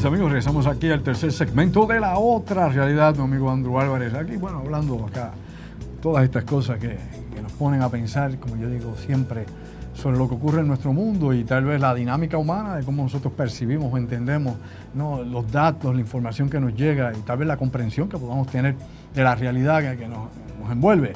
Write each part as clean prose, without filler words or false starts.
mis amigos, regresamos aquí al tercer segmento de La Otra Realidad, mi amigo Andrew Álvarez. Aquí, bueno, hablando acá todas estas cosas que nos ponen a pensar, como yo digo siempre, sobre lo que ocurre en nuestro mundo y tal vez la dinámica humana de cómo nosotros percibimos o entendemos, ¿no?, los datos, la información que nos llega y tal vez la comprensión que podamos tener de la realidad que nos envuelve.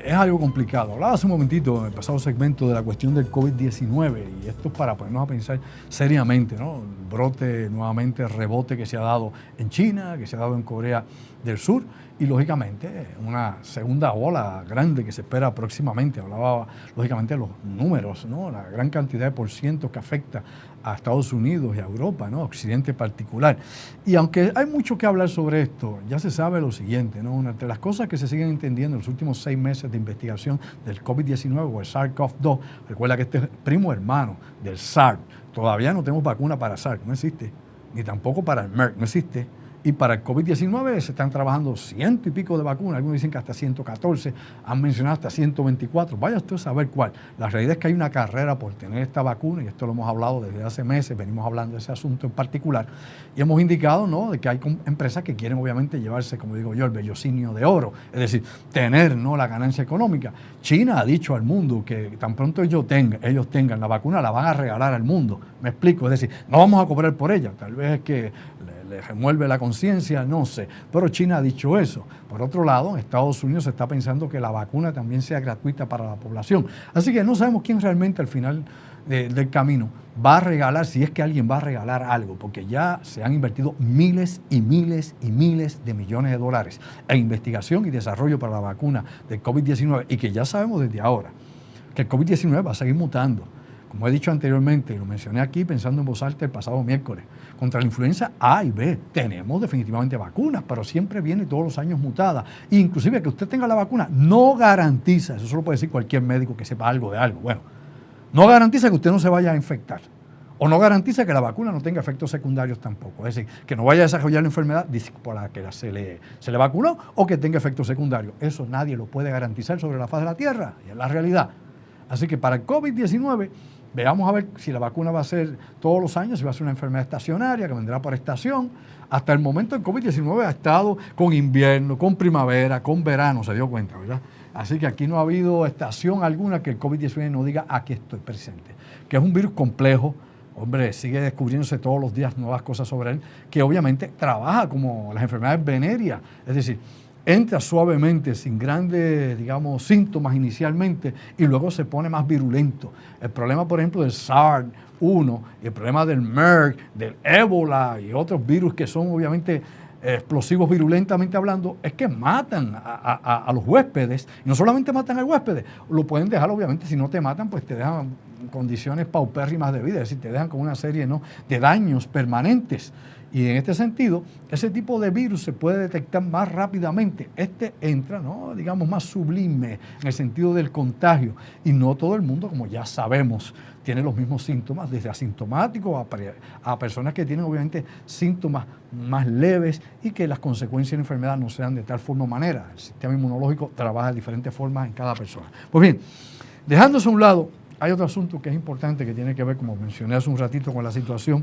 Es algo complicado. Hablaba hace un momentito en el pasado segmento de la cuestión del COVID-19 y esto es para ponernos a pensar seriamente, ¿no? El brote, nuevamente, el rebote que se ha dado en China, que se ha dado en Corea del Sur y, lógicamente, una segunda ola grande que se espera próximamente. Hablaba, lógicamente, de los números, ¿no? La gran cantidad de porcientos que afecta a Estados Unidos y a Europa, ¿no? Occidente en particular. Y aunque hay mucho que hablar sobre esto, ya se sabe lo siguiente, ¿no? Una de las cosas que se siguen entendiendo en los últimos 6 meses de investigación del COVID-19 o el SARS-CoV-2, recuerda que este es primo hermano del SARS. Todavía no tenemos vacuna para SARS, no existe, ni tampoco para el MERS, no existe. Y para el COVID-19 se están trabajando 100 y pico de vacunas, algunos dicen que hasta 114, han mencionado hasta 124, vaya usted a saber cuál. La realidad es que hay una carrera por tener esta vacuna, y esto lo hemos hablado desde hace meses, venimos hablando de ese asunto en particular, y hemos indicado, ¿no?, de que hay empresas que quieren obviamente llevarse, como digo yo, el vellocinio de oro, es decir, tener, ¿no?, la ganancia económica. China ha dicho al mundo que tan pronto ellos tengan la vacuna, la van a regalar al mundo, me explico, es decir, no vamos a cobrar por ella, tal vez es que le remuelve la conciencia, no sé, pero China ha dicho eso. Por otro lado, en Estados Unidos se está pensando que la vacuna también sea gratuita para la población. Así que no sabemos quién realmente al final del camino va a regalar, si es que alguien va a regalar algo, porque ya se han invertido miles y miles y miles de millones de dólares en investigación y desarrollo para la vacuna del COVID-19 y que ya sabemos desde ahora que el COVID-19 va a seguir mutando. Como he dicho anteriormente, y lo mencioné aquí pensando en voz alta el pasado miércoles, contra la influenza A y B tenemos definitivamente vacunas, pero siempre viene todos los años mutada. E inclusive que usted tenga la vacuna no garantiza, eso solo puede decir cualquier médico que sepa algo de algo, bueno, no garantiza que usted no se vaya a infectar. O no garantiza que la vacuna no tenga efectos secundarios tampoco. Es decir, que no vaya a desarrollar la enfermedad por la que se le vacunó o que tenga efectos secundarios. Eso nadie lo puede garantizar sobre la faz de la Tierra, y es la realidad. Así que para el COVID-19, veamos a ver si la vacuna va a ser todos los años, si va a ser una enfermedad estacionaria que vendrá por estación. Hasta el momento el COVID-19 ha estado con invierno, con primavera, con verano, se dio cuenta, ¿verdad? Así que aquí no ha habido estación alguna que el COVID-19 no diga aquí estoy presente. Que es un virus complejo, hombre, sigue descubriéndose todos los días nuevas cosas sobre él, que obviamente trabaja como las enfermedades venéreas, es decir, entra suavemente, sin grandes, digamos, síntomas inicialmente y luego se pone más virulento. El problema, por ejemplo, del SARS-1 y el problema del MERS, del ébola y otros virus que son obviamente explosivos virulentamente hablando, es que matan a los huéspedes. Y no solamente matan al huésped, lo pueden dejar, obviamente, si no te matan, pues te dejan condiciones paupérrimas de vida, es decir, te dejan con una serie, ¿no?, de daños permanentes. Y en este sentido, ese tipo de virus se puede detectar más rápidamente. Este entra, ¿no?, digamos, más sublime en el sentido del contagio. Y no todo el mundo, como ya sabemos, tiene los mismos síntomas, desde asintomáticos a personas que tienen obviamente síntomas más leves y que las consecuencias de la enfermedad no sean de tal forma o manera. El sistema inmunológico trabaja de diferentes formas en cada persona. Pues bien, dejándose a un lado, hay otro asunto que es importante que tiene que ver, como mencioné hace un ratito, con la situación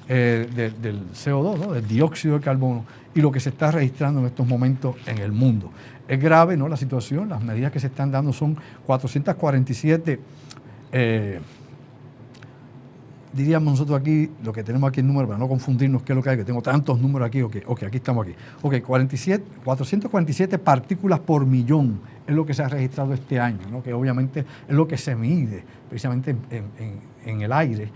del CO2, ¿no?, del dióxido de carbono y lo que se está registrando en estos momentos en el mundo. Es grave, ¿no?, la situación, las medidas que se están dando son 447, diríamos nosotros aquí, lo que tenemos aquí el número, para no confundirnos qué es lo que hay, que tengo tantos números aquí, aquí estamos aquí. 447 partículas por millón es lo que se ha registrado este año, ¿no?, que obviamente es lo que se mide precisamente en el aire.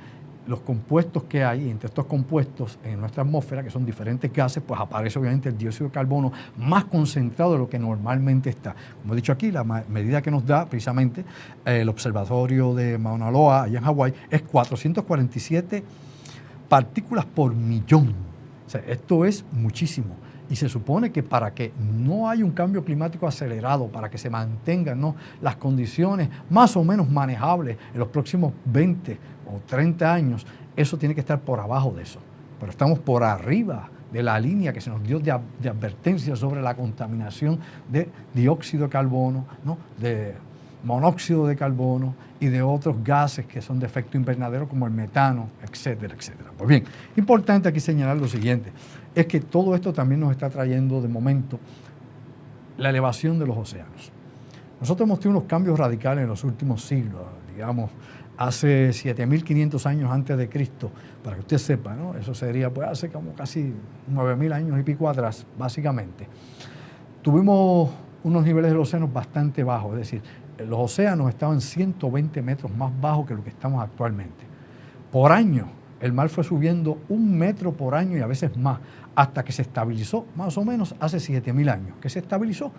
Los compuestos que hay, entre estos compuestos en nuestra atmósfera, que son diferentes gases, pues aparece obviamente el dióxido de carbono más concentrado de lo que normalmente está. Como he dicho aquí, la medida que nos da precisamente el observatorio de Mauna Loa, allá en Hawái, es 447 partículas por millón. O sea, esto es muchísimo. Y se supone que para que no haya un cambio climático acelerado, para que se mantengan, ¿no?, las condiciones más o menos manejables en los próximos 20 o 30 años, eso tiene que estar por abajo de eso. Pero estamos por arriba de la línea que se nos dio de advertencia sobre la contaminación de dióxido de carbono, ¿no?, de monóxido de carbono y de otros gases que son de efecto invernadero como el metano, etcétera, etcétera. Pues bien, importante aquí señalar lo siguiente, es que todo esto también nos está trayendo de momento la elevación de los océanos. Nosotros hemos tenido unos cambios radicales en los últimos siglos, digamos, hace 7.500 años antes de Cristo, para que usted sepa, ¿no? Eso sería pues hace como casi 9.000 años y pico atrás, básicamente. Tuvimos unos niveles del océano bastante bajos, es decir, los océanos estaban 120 metros más bajos que lo que estamos actualmente. Por año, el mar fue subiendo 1 metro por año y a veces más, hasta que se estabilizó, más o menos hace 7.000 años, que se estabilizó,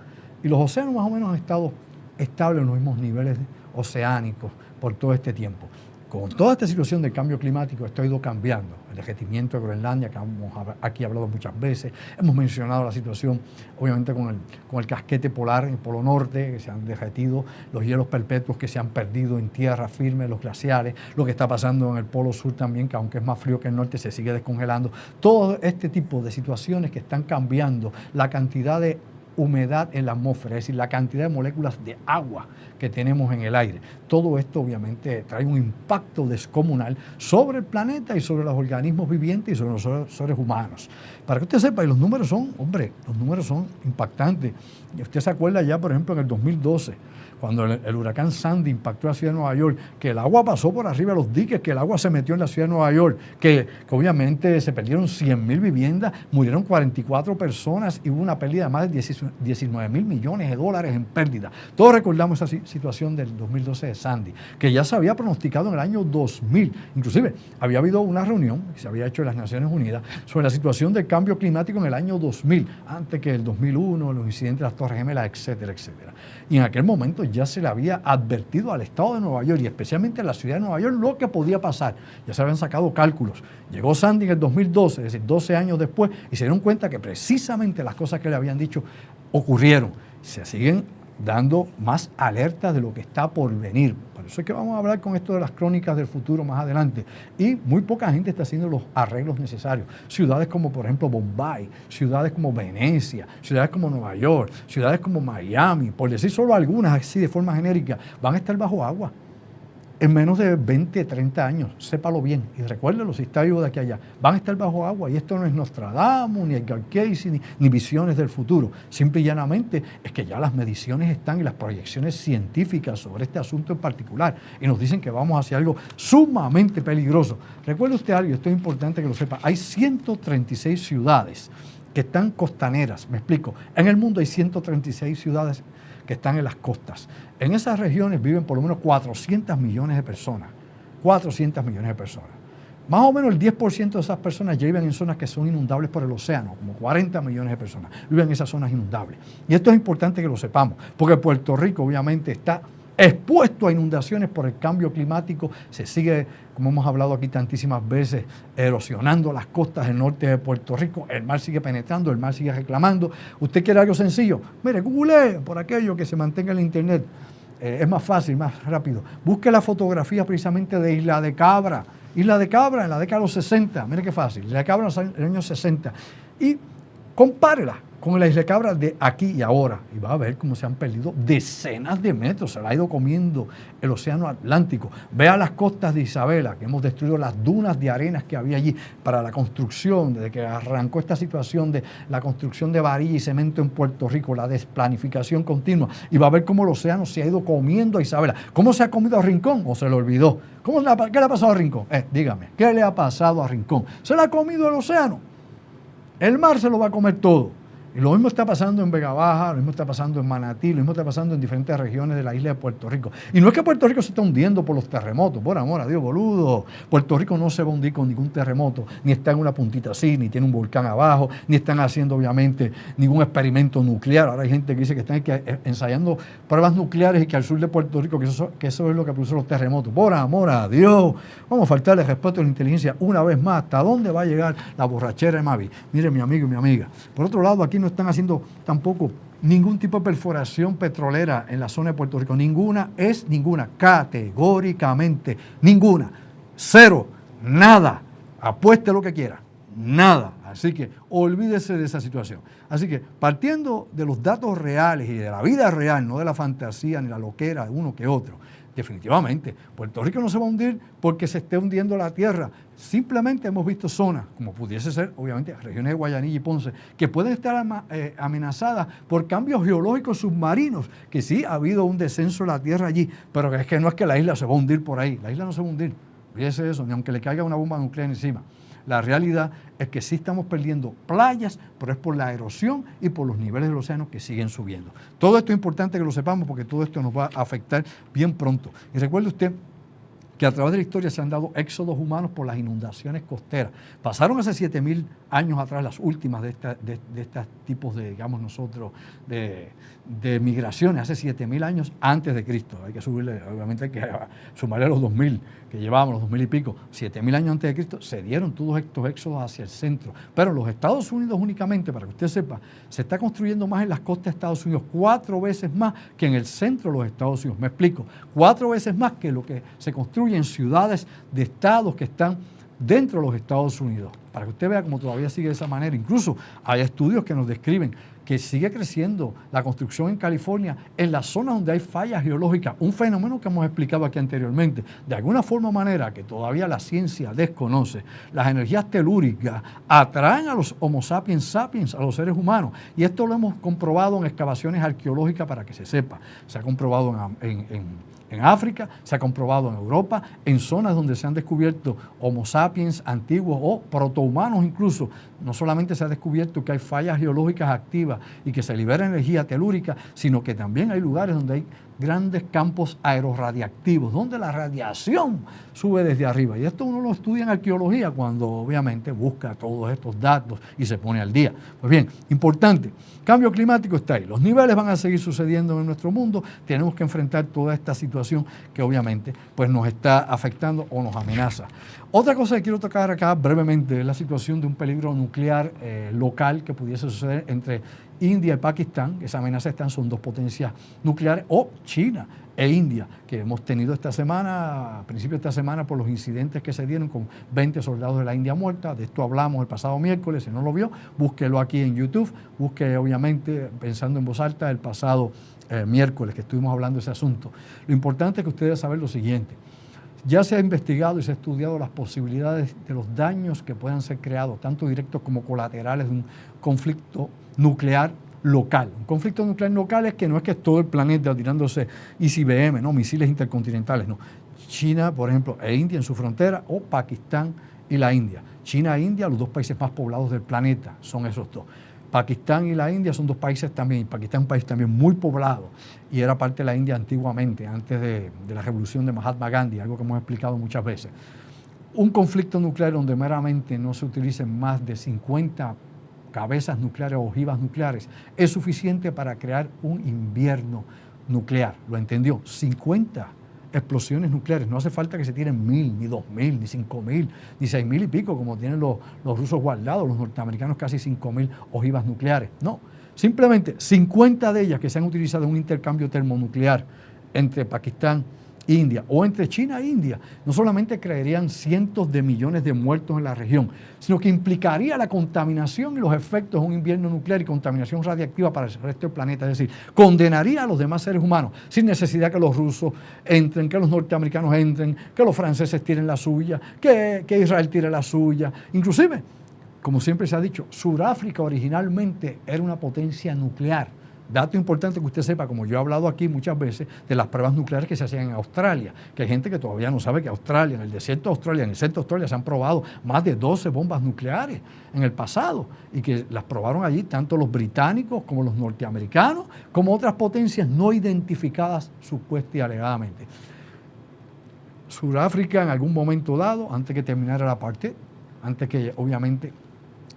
y los océanos más o menos han estado estables en los mismos niveles oceánicos por todo este tiempo. Con toda esta situación de cambio climático, esto ha ido cambiando. El derretimiento de Groenlandia, que hemos aquí hablado muchas veces, hemos mencionado la situación, obviamente, con el casquete polar en el Polo Norte, que se han derretido, los hielos perpetuos que se han perdido en tierra firme, los glaciares, lo que está pasando en el Polo Sur también, que aunque es más frío que el norte, se sigue descongelando. Todo este tipo de situaciones que están cambiando la cantidad de humedad en la atmósfera, es decir, la cantidad de moléculas de agua que tenemos en el aire. Todo esto obviamente trae un impacto descomunal sobre el planeta y sobre los organismos vivientes y sobre los seres humanos. Para que usted sepa, y los números son, hombre, los números son impactantes. Y usted se acuerda ya, por ejemplo, en el 2012, cuando el huracán Sandy impactó la ciudad de Nueva York, que el agua pasó por arriba de los diques, que el agua se metió en la ciudad de Nueva York, que obviamente se perdieron 100.000 viviendas, murieron 44 personas y hubo una pérdida de más de 19.000 millones de dólares en pérdida. Todos recordamos esa situación del 2012 de Sandy, que ya se había pronosticado en el año 2000. Inclusive había habido una reunión que se había hecho en las Naciones Unidas sobre la situación del cambio climático en el año 2000, antes que el 2001, los incidentes de las Torres Gemelas, etcétera, etcétera. Y en aquel momento ya se le había advertido al estado de Nueva York y especialmente a la ciudad de Nueva York lo que podía pasar. Ya se habían sacado cálculos. Llegó Sandy en el 2012, es decir, 12 años después, y se dieron cuenta que precisamente las cosas que le habían dicho ocurrieron. Se siguen dando más alertas de lo que está por venir. Por eso es que vamos a hablar con esto de las crónicas del futuro más adelante. Y muy poca gente está haciendo los arreglos necesarios. Ciudades como, por ejemplo, Bombay, ciudades como Venecia, ciudades como Nueva York, ciudades como Miami, por decir solo algunas así de forma genérica, van a estar bajo agua en menos de 20, 30 años, sépalo bien, y recuérdelo si está vivo de aquí a allá, van a estar bajo agua, y esto no es Nostradamus, ni Edgar Cayce, ni visiones del futuro, simple y llanamente es que ya las mediciones están y las proyecciones científicas sobre este asunto en particular, y nos dicen que vamos hacia algo sumamente peligroso. Recuerde usted algo, esto es importante que lo sepa, hay 136 ciudades que están costaneras, me explico, en el mundo hay 136 ciudades que están en las costas. En esas regiones viven por lo menos 400 millones de personas. 400 millones de personas. Más o menos el 10% de esas personas ya viven en zonas que son inundables por el océano, como 40 millones de personas viven en esas zonas inundables. Y esto es importante que lo sepamos, porque Puerto Rico obviamente está expuesto a inundaciones por el cambio climático, se sigue, como hemos hablado aquí tantísimas veces, erosionando las costas del norte de Puerto Rico, el mar sigue penetrando, el mar sigue reclamando. ¿Usted quiere algo sencillo? Mire, googlee por aquello que se mantenga en el internet, es más fácil, más rápido. Busque la fotografía precisamente de Isla de Cabra. Isla de Cabra en la década de los 60, mire qué fácil, Isla de Cabra en los años 60, y compárela con la Isla de Cabra de aquí y ahora, y va a ver cómo se han perdido decenas de metros, se la ha ido comiendo el océano Atlántico. Vea las costas de Isabela, que hemos destruido las dunas de arenas que había allí para la construcción, desde que arrancó esta situación de la construcción de varilla y cemento en Puerto Rico, la desplanificación continua, y va a ver cómo el océano se ha ido comiendo a Isabela. ¿Cómo se ha comido a Rincón? ¿O se le olvidó? ¿Qué le ha pasado a Rincón? Dígame, ¿qué le ha pasado a Rincón? ¿Se le ha comido el océano? El mar se lo va a comer todo. Y lo mismo está pasando en Vega Baja, lo mismo está pasando en Manatí, lo mismo está pasando en diferentes regiones de la isla de Puerto Rico. Y no es que Puerto Rico se está hundiendo por los terremotos, por amor a Dios, boludo. Puerto Rico no se va a hundir con ningún terremoto, ni está en una puntita así, ni tiene un volcán abajo, ni están haciendo obviamente ningún experimento nuclear. Ahora hay gente que dice que están ensayando pruebas nucleares y que al sur de Puerto Rico, que eso es lo que produce los terremotos. Por amor a Dios, vamos a faltarle respeto a la inteligencia una vez más. ¿Hasta dónde va a llegar la borrachera de Mavi? Mire, mi amigo y mi amiga. Por otro lado, aquí no están haciendo tampoco ningún tipo de perforación petrolera en la zona de Puerto Rico. Ninguna, categóricamente, ninguna. Cero, nada. Apueste lo que quiera. Nada. Así que olvídese de esa situación. Así que partiendo de los datos reales y de la vida real, no de la fantasía ni la loquera de uno que otro, definitivamente Puerto Rico no se va a hundir porque se esté hundiendo la tierra. Simplemente hemos visto zonas, como pudiese ser, obviamente, regiones de Guayanilla y Ponce, que pueden estar amenazadas por cambios geológicos submarinos, que sí ha habido un descenso de la tierra allí, pero es que no es que la isla se va a hundir por ahí, la isla no se va a hundir, fíjese eso, ni aunque le caiga una bomba nuclear encima. La realidad es que sí estamos perdiendo playas, pero es por la erosión y por los niveles del océano que siguen subiendo. Todo esto es importante que lo sepamos porque todo esto nos va a afectar bien pronto. Y recuerde usted que a través de la historia se han dado éxodos humanos por las inundaciones costeras. Pasaron hace 7.000 años atrás las últimas de estos tipos de, digamos nosotros, de migraciones, hace 7.000 años antes de Cristo. Hay que subirle, obviamente hay que sumarle los 2.000 que llevábamos, los 2.000 y pico. 7.000 años antes de Cristo se dieron todos estos éxodos hacia el centro. Pero los Estados Unidos únicamente, para que usted sepa, se está construyendo más en las costas de Estados Unidos, 4 veces más que en el centro de los Estados Unidos. Me explico, 4 veces más que lo que se construye en ciudades de estados que están dentro de los Estados Unidos, para que usted vea cómo todavía sigue de esa manera. Incluso hay estudios que nos describen que sigue creciendo la construcción en California en las zonas donde hay fallas geológicas, un fenómeno que hemos explicado aquí anteriormente. De alguna forma o manera que todavía la ciencia desconoce, las energías telúricas atraen a los Homo sapiens sapiens, a los seres humanos, y esto lo hemos comprobado en excavaciones arqueológicas para que se sepa. Se ha comprobado en África, se ha comprobado en Europa, en zonas donde se han descubierto Homo sapiens antiguos o protohumanos incluso. No solamente se ha descubierto que hay fallas geológicas activas y que se libera energía telúrica, sino que también hay lugares donde hay grandes campos aerorradiactivos, donde la radiación sube desde arriba. Y esto uno lo estudia en arqueología cuando obviamente busca todos estos datos y se pone al día. Pues bien, importante, cambio climático está ahí. Los niveles van a seguir sucediendo en nuestro mundo. Tenemos que enfrentar toda esta situación que obviamente pues, nos está afectando o nos amenaza. Otra cosa que quiero tocar acá brevemente es la situación de un peligro nuclear local que pudiese suceder entre India y Pakistán. Esa amenaza son 2 potencias nucleares, o China e India, que hemos tenido esta semana, a principios de esta semana, por los incidentes que se dieron con 20 soldados de la India muerta. De esto hablamos el pasado miércoles. Si no lo vio, búsquelo aquí en YouTube, busque obviamente Pensando en Voz Alta el pasado miércoles que estuvimos hablando de ese asunto. Lo importante es que usted debe saber lo siguiente. Ya se ha investigado y se ha estudiado las posibilidades de los daños que puedan ser creados, tanto directos como colaterales, de un conflicto nuclear local. Un conflicto nuclear local es que no es que es todo el planeta tirándose ICBM, no, misiles intercontinentales, no. China, por ejemplo, e India en su frontera, o Pakistán y la India. China e India, los 2 países más poblados del planeta, son esos 2. Pakistán y la India son 2 países también, Pakistán es un país también muy poblado y era parte de la India antiguamente, antes de la revolución de Mahatma Gandhi, algo que hemos explicado muchas veces. Un conflicto nuclear donde meramente no se utilicen más de 50 cabezas nucleares o ojivas nucleares es suficiente para crear un invierno nuclear, ¿lo entendió? 50 explosiones nucleares, no hace falta que se tiren 1.000, ni 2.000, ni 5.000, ni 6.000 y pico, como tienen los rusos guardados, los norteamericanos casi 5.000 ojivas nucleares. No, simplemente 50 de ellas que se han utilizado en un intercambio termonuclear entre Pakistán e India o entre China e India, no solamente crearían cientos de millones de muertos en la región, sino que implicaría la contaminación y los efectos de un invierno nuclear y contaminación radiactiva para el resto del planeta. Es decir, condenaría a los demás seres humanos sin necesidad que los rusos entren, que los norteamericanos entren, que los franceses tiren la suya, que Israel tire la suya. Inclusive, como siempre se ha dicho, Sudáfrica originalmente era una potencia nuclear. Dato importante que usted sepa, como yo he hablado aquí muchas veces, de las pruebas nucleares que se hacían en Australia, que hay gente que todavía no sabe que Australia, en el desierto de Australia, en el centro de Australia, se han probado más de 12 bombas nucleares en el pasado y que las probaron allí tanto los británicos como los norteamericanos, como otras potencias no identificadas supuesta y alegadamente. Sudáfrica en algún momento dado, antes que terminara la apartheid, antes que obviamente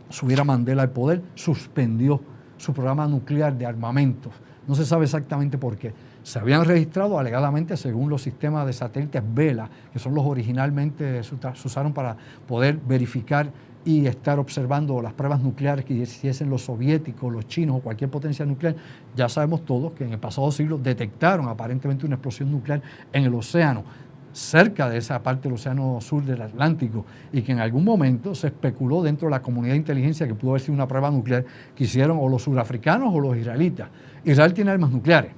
subiera Mandela al poder, suspendió su programa nuclear de armamentos. No se sabe exactamente por qué. Se habían registrado alegadamente según los sistemas de satélites Vela, que son los originalmente se usaron para poder verificar y estar observando las pruebas nucleares que hiciesen los soviéticos, los chinos o cualquier potencia nuclear. Ya sabemos todos que en el pasado siglo detectaron aparentemente una explosión nuclear en el océano. cerca de esa parte del océano sur del Atlántico y que en algún momento se especuló dentro de la comunidad de inteligencia que pudo haber sido una prueba nuclear que hicieron o los surafricanos o los israelitas. Israel tiene armas nucleares,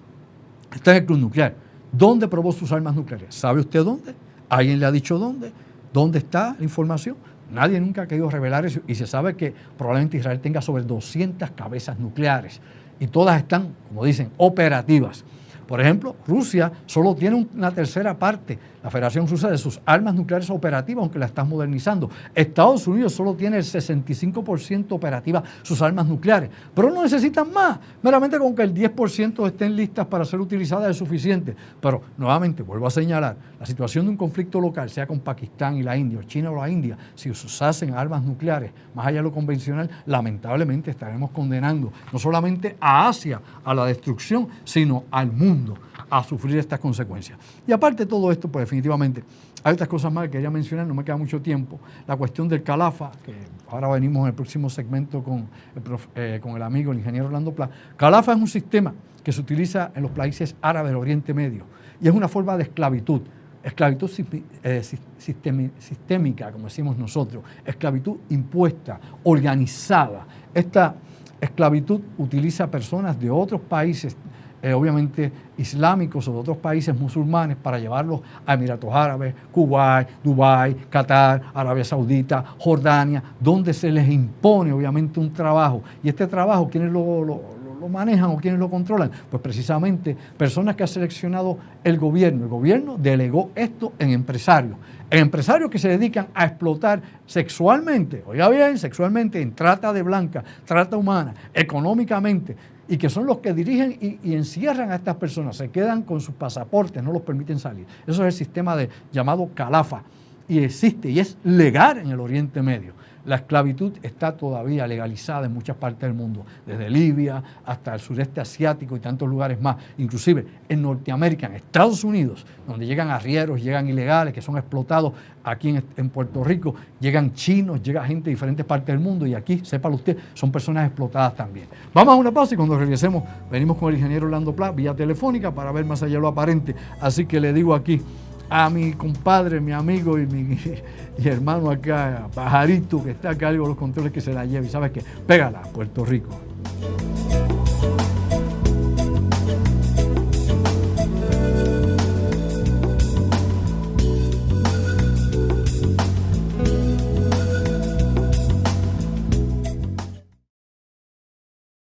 está en el club nuclear. ¿Dónde probó sus armas nucleares? ¿Sabe usted dónde? ¿Alguien le ha dicho dónde? ¿Dónde está la información? Nadie nunca ha querido revelar eso y se sabe que probablemente Israel tenga sobre 200 cabezas nucleares y todas están, como dicen, operativas. Por ejemplo, Rusia solo tiene una tercera parte, la Federación Rusa, de sus armas nucleares operativas, aunque la están modernizando. Estados Unidos solo tiene el 65% operativa sus armas nucleares, pero no necesitan más. Meramente con que el 10% estén listas para ser utilizadas es suficiente. Pero, nuevamente, vuelvo a señalar, la situación de un conflicto local, sea con Pakistán y la India, o China o la India, si se usasen armas nucleares, más allá de lo convencional, lamentablemente estaremos condenando no solamente a Asia a la destrucción, sino al mundo a sufrir estas consecuencias. Y aparte de todo esto, pues definitivamente hay otras cosas más que quería mencionar, no me queda mucho tiempo. La cuestión del Calafa, que ahora venimos en el próximo segmento con el amigo, el ingeniero Orlando Pla. Calafa es un sistema que se utiliza en los países árabes del Oriente Medio y es una forma de esclavitud sistémica, como decimos nosotros, esclavitud impuesta, organizada. Esta esclavitud utiliza personas de otros países, obviamente islámicos o de otros países musulmanes, para llevarlos a Emiratos Árabes, Kuwait, Dubái, Qatar, Arabia Saudita, Jordania, donde se les impone obviamente un trabajo. Y este trabajo, ¿quiénes lo manejan o quiénes lo controlan? Pues precisamente personas que ha seleccionado el gobierno. El gobierno delegó esto en empresarios que se dedican a explotar sexualmente, oiga bien, sexualmente, en trata de blancas, trata humana, económicamente, y que son los que dirigen y encierran a estas personas, se quedan con sus pasaportes, no los permiten salir. Eso es el sistema llamado Calafa, y existe y es legal en el Oriente Medio. La esclavitud está todavía legalizada en muchas partes del mundo, desde Libia hasta el sureste asiático y tantos lugares más, inclusive en Norteamérica, en Estados Unidos, donde llegan arrieros, llegan ilegales que son explotados. Aquí en Puerto Rico llegan chinos, llega gente de diferentes partes del mundo y aquí, sépalo usted, son personas explotadas también. Vamos a una pausa y cuando regresemos venimos con el ingeniero Orlando Pla vía telefónica para ver más allá de lo aparente. Así que le digo aquí a mi compadre, mi amigo y mi hermano acá, Pajarito, que está a cargo de los controles, que se la lleve. Y sabes que pégala, Puerto Rico.